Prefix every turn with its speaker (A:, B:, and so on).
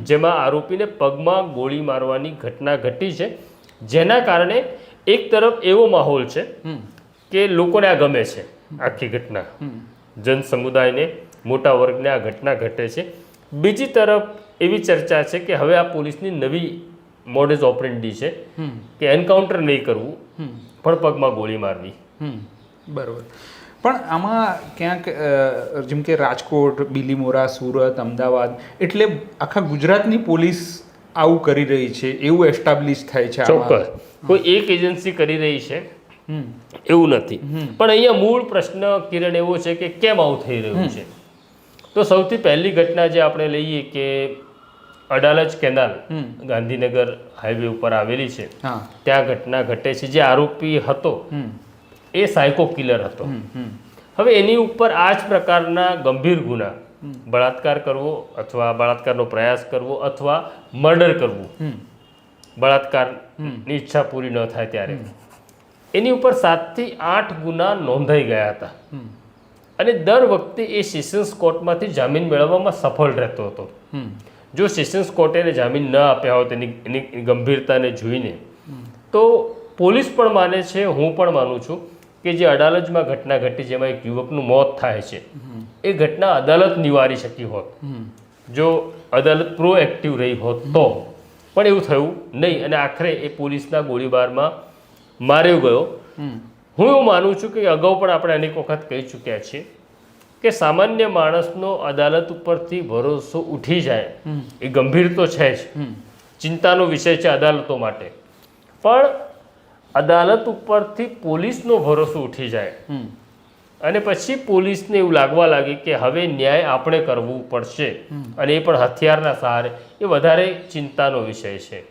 A: જેમાં આરોપીને પગમાં ગોળી મારવાની ઘટના ઘટી છે, જેના કારણે એક તરફ એવો માહોલ છે કે લોકોને આ ગમે છે, આખી ઘટના જન સમુદાયને, મોટા વર્ગને આ ઘટના ઘટે છે. બીજી તરફ એવી ચર્ચા છે કે હવે આ પોલીસની નવી મોડેસ ઓપરેન્ડી છે કે એન્કાઉન્ટર નહીં કરવું પણ પગમાં ગોળી મારવી.
B: બરાબર. પણ આમાં ક્યાંક જેમ કે રાજકોટ, બિલીમોરા, સુરત, અમદાવાદ એટલે આખા ગુજરાતની પોલીસ આવું કરી રહી છે એવું એસ્ટાબ્લિશ થાય છે.
A: ચોક્કસ કોઈ એક એજન્સી કરી રહી છે એવું નથી. પણ અહીંયા મૂળ પ્રશ્ન કિરણ એવો છે કે કેમ આવું થઈ રહ્યું છે. તો સૌથી પહેલી ઘટના જે આપણે લઈએ કે અડાલજ કેનાલ ગાંધીનગર હાઈવે ઉપર આવેલી છે, ત્યાં ઘટના ઘટે છે. જે આરોપી હતો એ સાયકો કિલર હતો. હવે એની ઉપર આ જ પ્રકારના ગંભીર ગુના, બળાત્કાર કરવો અથવા બળાત્કારનો પ્રયાસ કરવો અથવા મર્ડર કરવું, બળાત્કારની ઈચ્છા પૂરી ન થાય ત્યારે, એની ઉપર 7 થી 8 ગુના નોંધાઈ ગયા હતા. અને દર વખતે એ સેશન્સ કોર્ટમાંથી જામીન મેળવવામાં સફળ રહેતો હતો. જો સેશન્સ કોર્ટે એને જામીન ન આપ્યા હોત એની ગંભીરતાને જોઈને, તો પોલીસ પણ માને છે, હું પણ માનું છું કે જે અડાલજમાં ઘટના ઘટી જેમાં એક યુવકનું મોત થાય છે, એ ઘટના અદાલત નિવારી શકી હોત જો અદાલત પ્રોએક્ટિવ રહી હોત તો. પણ એવું થયું નહીં અને આખરે એ પોલીસના ગોળીબારમાં માર્યો ગયો. હું એવું માનું છું કે અગાઉ પણ આપણે અનેક વખત કહી ચૂક્યા છીએ કે સામાન્ય માણસનો અદાલત ઉપરથી ભરોસો ઉઠી જાય એ ગંભીર તો છે જ, ચિંતાનો વિષય છે અદાલતો માટે. પણ અદાલત ઉપરથી પોલીસનો ભરોસો ઉઠી જાય અને પછી પોલીસને એવું લાગવા લાગે કે હવે ન્યાય આપણે કરવું પડશે અને એ પણ હથિયારના સહારે, એ વધારે ચિંતાનો વિષય છે.